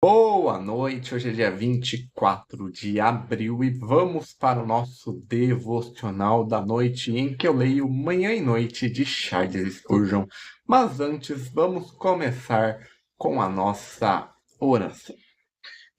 Boa noite, hoje é dia 24 de abril e vamos para o nosso devocional da noite em que eu leio Manhã e Noite de Charles Spurgeon. Mas antes, vamos começar com a nossa oração.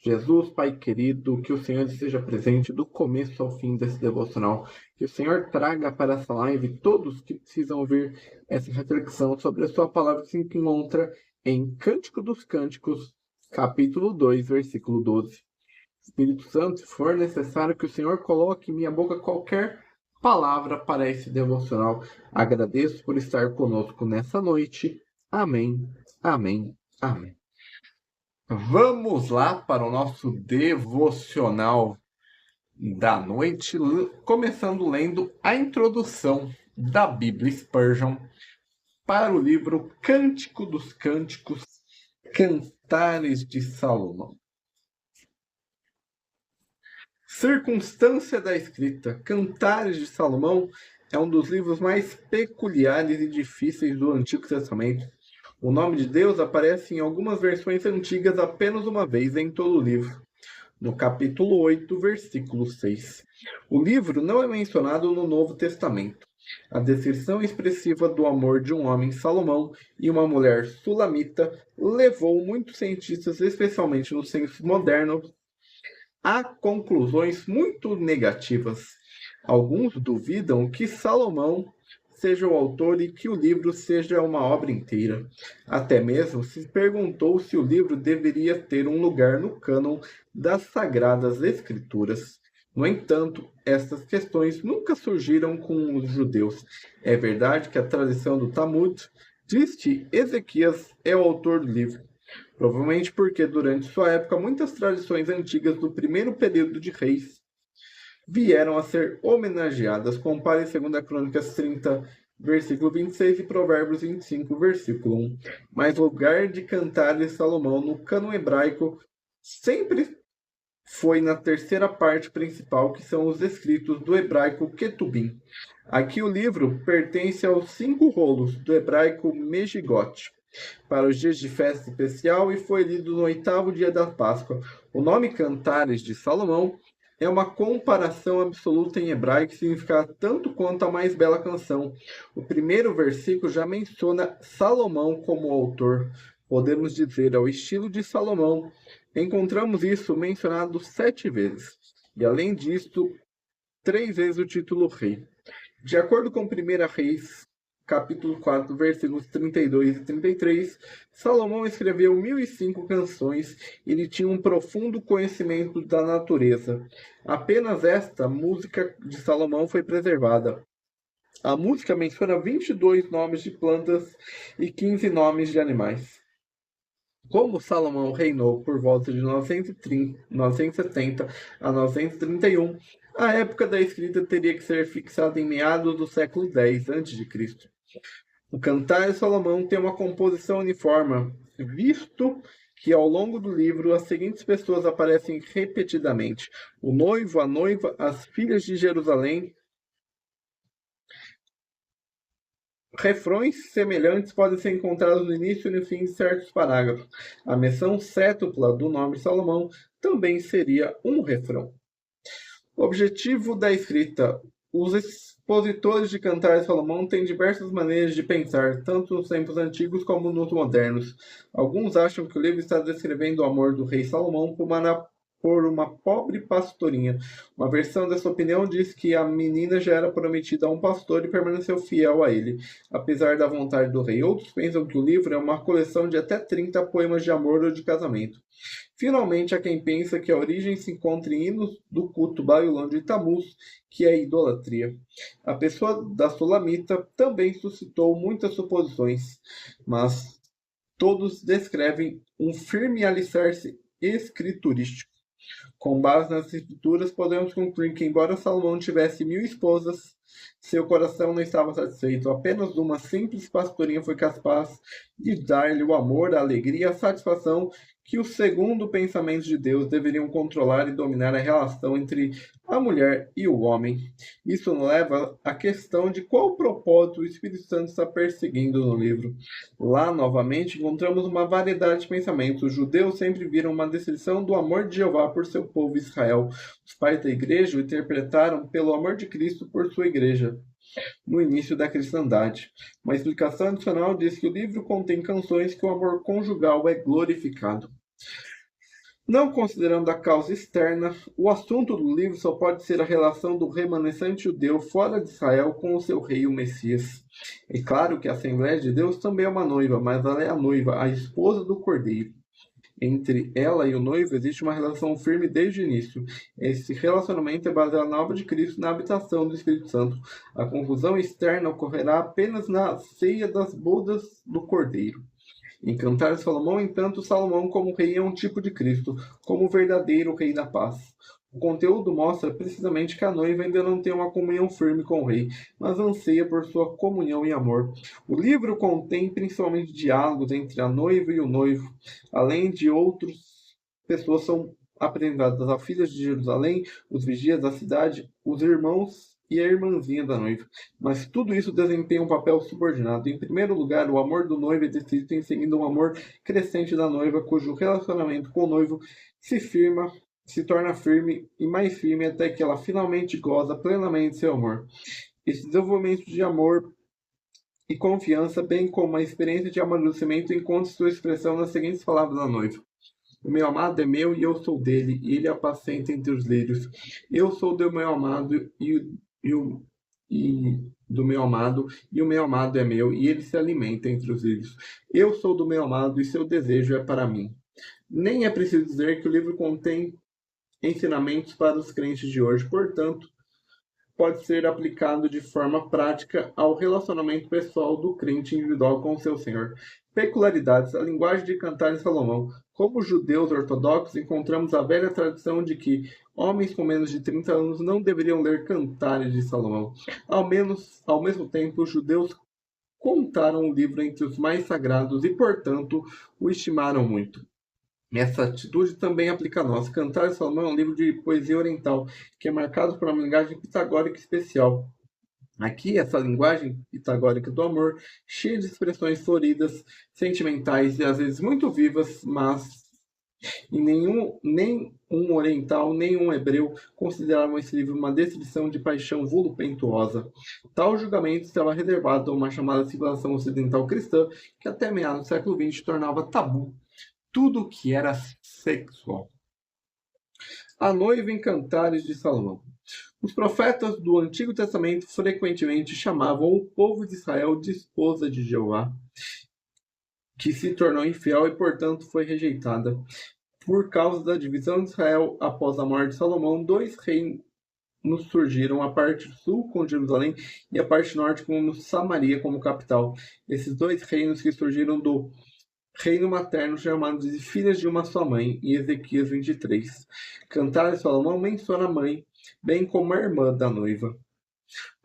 Jesus, Pai querido, que o Senhor esteja presente do começo ao fim desse devocional, que o Senhor traga para essa live todos que precisam ouvir essa reflexão sobre a sua palavra que se encontra em Cântico dos Cânticos, capítulo 2, versículo 12. Espírito Santo, se for necessário que o Senhor coloque em minha boca qualquer palavra para esse devocional, agradeço por estar conosco nessa noite. Amém, amém, amém. Vamos lá para o nosso devocional da noite, começando lendo a introdução da Bíblia Spurgeon para o livro Cântico dos Cânticos, Cantares de Salomão. Circunstância da escrita. Cantares de Salomão é um dos livros mais peculiares e difíceis do Antigo Testamento. O nome de Deus aparece em algumas versões antigas apenas uma vez em todo o livro, no capítulo 8, versículo 6. O livro não é mencionado no Novo Testamento. A descrição expressiva do amor de um homem, Salomão, e uma mulher sulamita levou muitos cientistas, especialmente nos tempos modernos, a conclusões muito negativas. Alguns duvidam que Salomão seja o autor e que o livro seja uma obra inteira. Até mesmo se perguntou se o livro deveria ter um lugar no cânon das Sagradas Escrituras. No entanto, essas questões nunca surgiram com os judeus. É verdade que a tradição do Talmud diz que Ezequias é o autor do livro, provavelmente porque durante sua época muitas tradições antigas do primeiro período de reis vieram a ser homenageadas. Compare 2 Crônicas 30, versículo 26 e Provérbios 25, versículo 1. Mas o lugar de Cantares de Salomão no cânon hebraico sempre foi na terceira parte principal, que são os escritos do hebraico Ketubim. Aqui o livro pertence aos 5 rolos do hebraico Megigot, para os dias de festa especial, e foi lido no 8º dia da Páscoa. O nome Cantares de Salomão é uma comparação absoluta em hebraico que significa tanto quanto a mais bela canção. O primeiro versículo já menciona Salomão como autor. Podemos dizer, ao estilo de Salomão, encontramos isso mencionado 7 vezes. E além disso, 3 vezes o título rei. De acordo com 1 Reis, capítulo 4, versículos 32 e 33, Salomão escreveu 1005 canções e ele tinha um profundo conhecimento da natureza. Apenas esta música de Salomão foi preservada. A música menciona 22 nomes de plantas e 15 nomes de animais. Como Salomão reinou por volta de 970 a 931, a época da escrita teria que ser fixada em meados do século X a.C. O Cantar de Salomão tem uma composição uniforme, visto que ao longo do livro as seguintes pessoas aparecem repetidamente: o noivo, a noiva, as filhas de Jerusalém. Refrões semelhantes podem ser encontrados no início e no fim de certos parágrafos. A menção sétupla do nome Salomão também seria um refrão. O objetivo da escrita. Os expositores de Cantares de Salomão têm diversas maneiras de pensar, tanto nos tempos antigos como nos modernos. Alguns acham que o livro está descrevendo o amor do rei Salomão por uma pobre pastorinha. Uma versão dessa opinião diz que a menina já era prometida a um pastor e permaneceu fiel a ele, apesar da vontade do rei. Outros pensam que o livro é uma coleção de até 30 poemas de amor ou de casamento. Finalmente, há quem pensa que a origem se encontra em hinos do culto babilônico de Tamuz, que é a idolatria. A pessoa da Sulamita também suscitou muitas suposições, mas todos descrevem um firme alicerce escriturístico. Com base nas escrituras, podemos concluir que, embora Salomão tivesse 1000 esposas, Seu coração não estava satisfeito, apenas uma simples pastorinha foi capaz de dar-lhe o amor, a alegria e a satisfação que o segundo pensamento de Deus deveriam controlar e dominar a relação entre a mulher e o homem. Isso nos leva à questão de qual propósito o Espírito Santo está perseguindo no livro. Lá, novamente, encontramos uma variedade de pensamentos. Os judeus sempre viram uma descrição do amor de Jeová por seu povo Israel. Os pais da igreja o interpretaram pelo amor de Cristo por sua igreja no início da cristandade. Uma explicação adicional diz que o livro contém canções que o amor conjugal é glorificado. Não considerando a causa externa, o assunto do livro só pode ser a relação do remanescente judeu fora de Israel com o seu rei, o Messias. É claro que a Assembleia de Deus também é uma noiva, mas ela é a noiva, a esposa do Cordeiro. Entre ela e o noivo existe uma relação firme desde o início. Esse relacionamento é baseado na obra de Cristo e na habitação do Espírito Santo. A conclusão externa ocorrerá apenas na ceia das bodas do Cordeiro. Em Cantares de Salomão, entanto, Salomão como rei é um tipo de Cristo, como o verdadeiro rei da paz. O conteúdo mostra precisamente que a noiva ainda não tem uma comunhão firme com o rei, mas anseia por sua comunhão e amor. O livro contém principalmente diálogos entre a noiva e o noivo, além de outras pessoas são apresentadas a filha de Jerusalém, os vigias da cidade, os irmãos e a irmãzinha da noiva. Mas tudo isso desempenha um papel subordinado. Em primeiro lugar, o amor do noivo é descrito em seguida um amor crescente da noiva, cujo relacionamento com o noivo se torna firme e mais firme até que ela finalmente goza plenamente seu amor. Esse desenvolvimento de amor e confiança, bem como a experiência de amadurecimento, encontra sua expressão nas seguintes palavras da noiva: o meu amado é meu e eu sou dele, e ele apacenta entre os lírios. Eu sou do meu amado e do meu amado, e o meu amado é meu, e ele se alimenta entre os lírios. Eu sou do meu amado, e seu desejo é para mim. Nem é preciso dizer que o livro contém ensinamentos para os crentes de hoje, portanto, pode ser aplicado de forma prática ao relacionamento pessoal do crente individual com seu Senhor. Peculiaridades: a linguagem de Cantares de Salomão. Como judeus ortodoxos, encontramos a velha tradição de que homens com menos de 30 anos não deveriam ler Cantares de Salomão. Ao mesmo tempo, os judeus contaram o livro entre os mais sagrados e, portanto, o estimaram muito. Essa atitude também aplica a nós. Cantares de Salomão é um livro de poesia oriental, que é marcado por uma linguagem pitagórica especial. Aqui, essa linguagem pitagórica do amor, cheia de expressões floridas, sentimentais e às vezes muito vivas, mas nem um oriental, nem um hebreu consideravam esse livro uma descrição de paixão voluptuosa. Tal julgamento estava reservado a uma chamada civilização ocidental cristã, que até meados do século XX tornava tabu tudo que era sexual. A noiva em Cantares de Salomão. Os profetas do Antigo Testamento frequentemente chamavam o povo de Israel de esposa de Jeová, que se tornou infiel e, portanto, foi rejeitada. Por causa da divisão de Israel após a morte de Salomão, dois reinos surgiram, a parte sul com Jerusalém e a parte norte com Samaria como capital. Esses dois reinos que surgiram do reino materno chamados de filhas de uma só mãe, em Ezequias 23. Cantares de Salomão menciona a mãe, bem como a irmã da noiva.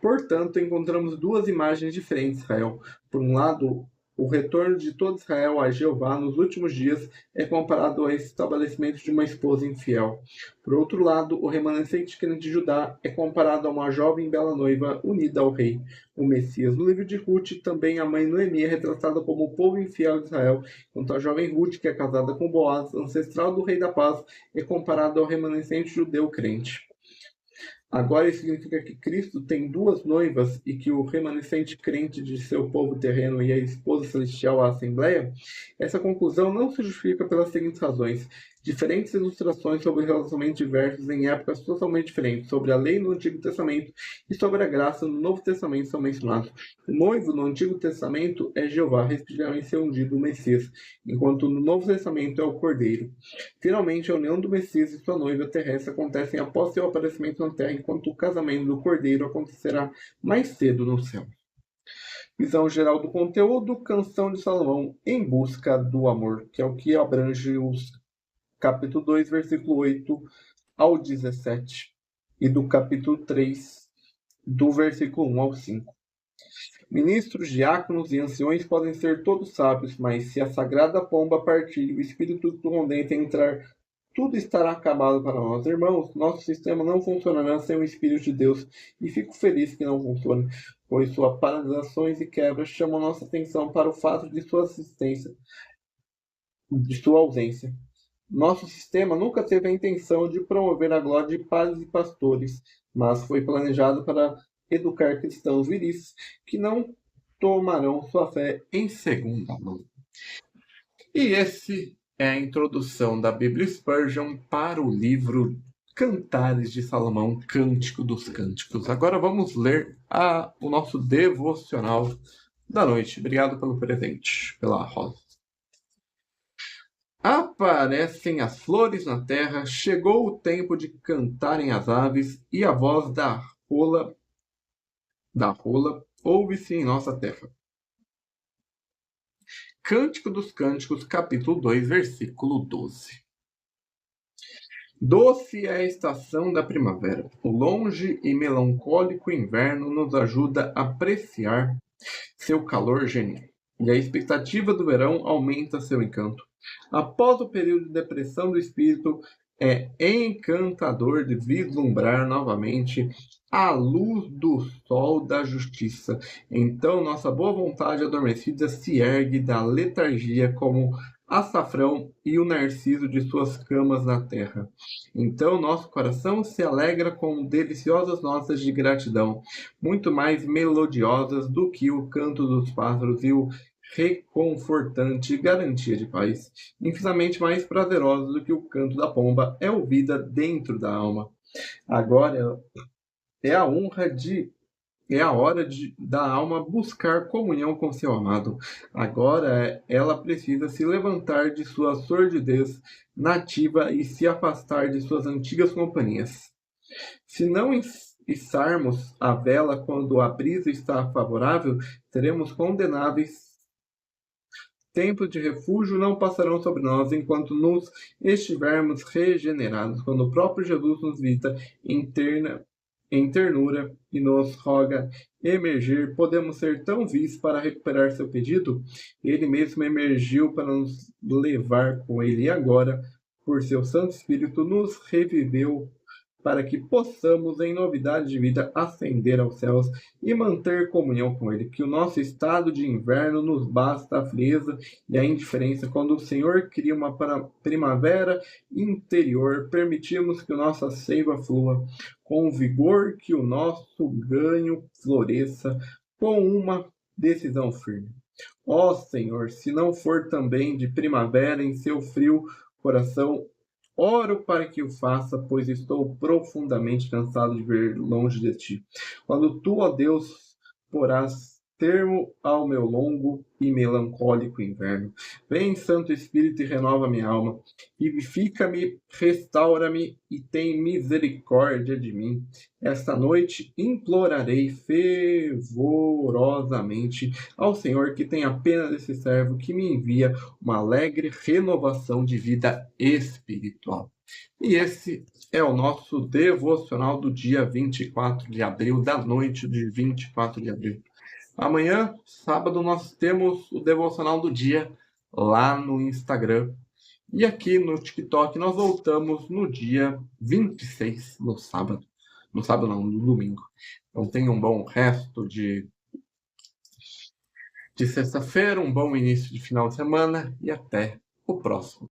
Portanto, encontramos duas imagens diferentes de Israel. Por um lado, o retorno de todo Israel a Jeová nos últimos dias é comparado ao estabelecimento de uma esposa infiel. Por outro lado, o remanescente de Judá é comparado a uma jovem e bela noiva unida ao rei, o Messias. No livro de Ruth, também a mãe Noemi é retratada como o povo infiel de Israel, enquanto a jovem Ruth, que é casada com Boaz, ancestral do rei da paz, é comparado ao remanescente judeu crente. Agora isso significa que Cristo tem duas noivas e que o remanescente crente de seu povo terreno e a esposa celestial à Assembleia? Essa conclusão não se justifica pelas seguintes razões. Diferentes ilustrações sobre relacionamentos diversos em épocas totalmente diferentes, sobre a lei no Antigo Testamento e sobre a graça no Novo Testamento são mencionados. O noivo no Antigo Testamento é Jeová, respectivamente seu ungido, o Messias, enquanto no Novo Testamento é o Cordeiro. Finalmente, a união do Messias e sua noiva terrestre acontecem após seu aparecimento na Terra, enquanto o casamento do Cordeiro acontecerá mais cedo no céu. Visão geral do conteúdo: Canção de Salomão em busca do amor, que é o que abrange os capítulo 2, versículo 8 ao 17, e do capítulo 3, do versículo 1 ao 5. Ministros, diáconos e anciões podem ser todos sábios, mas se a sagrada pomba partir e o espírito corrompente entrar, tudo estará acabado para nós. Irmãos, nosso sistema não funcionará sem o Espírito de Deus, e fico feliz que não funcione, pois suas paralisações e quebras chamam nossa atenção para o fato de sua ausência. Nosso sistema nunca teve a intenção de promover a glória de padres e pastores, mas foi planejado para educar cristãos viris que não tomarão sua fé em segunda mão. E esse é a introdução da Bíblia Spurgeon para o livro Cantares de Salomão, Cântico dos Cânticos. Agora vamos ler o nosso devocional da noite. Obrigado pelo presente, pela rosa. Aparecem as flores na terra, chegou o tempo de cantarem as aves, e a voz da rola ouve-se em nossa terra. Cântico dos Cânticos, capítulo 2, versículo 12. Doce é a estação da primavera. O longe e melancólico inverno nos ajuda a apreciar seu calor genial, e a expectativa do verão aumenta seu encanto. Após o período de depressão do espírito, é encantador de vislumbrar novamente a luz do sol da justiça. Então nossa boa vontade adormecida se ergue da letargia como açafrão e o narciso de suas camas na terra. Então nosso coração se alegra com deliciosas notas de gratidão, muito mais melodiosas do que o canto dos pássaros e o reconfortante garantia de paz. Infinitamente mais prazerosa do que o canto da pomba é ouvida dentro da alma. Agora é a hora da alma buscar comunhão com seu amado. Agora ela precisa se levantar de sua sordidez nativa e se afastar de suas antigas companhias. Se não içarmos a vela quando a brisa está favorável, seremos condenáveis. Tempos de refúgio não passarão sobre nós enquanto nos estivermos regenerados, quando o próprio Jesus nos visita em ternura e nos roga emergir. Podemos ser tão vis para recuperar seu pedido? Ele mesmo emergiu para nos levar com ele, e agora, por seu Santo Espírito, nos reviveu para que possamos, em novidade de vida, ascender aos céus e manter comunhão com ele. Que o nosso estado de inverno nos basta a frieza e a indiferença. Quando o Senhor cria uma primavera interior, permitimos que nossa seiva flua com o vigor, que o nosso ganho floresça com uma decisão firme. Ó Senhor, se não for também de primavera em seu frio coração, oro para que o faça, pois estou profundamente cansado de ver longe de ti. Quando tu, ó Deus, porás termo ao meu longo e melancólico inverno. Vem, Santo Espírito, e renova minha alma. Vivifica-me, restaura-me e tem misericórdia de mim. Esta noite implorarei fervorosamente ao Senhor que tenha pena desse servo, que me envia uma alegre renovação de vida espiritual. E esse é o nosso devocional do dia 24 de abril, da noite de 24 de abril. Amanhã, sábado, nós temos o devocional do dia lá no Instagram. E aqui no TikTok nós voltamos no dia 26, no sábado. No sábado não, no domingo. Então tenha um bom resto de sexta-feira, um bom início de final de semana e até o próximo.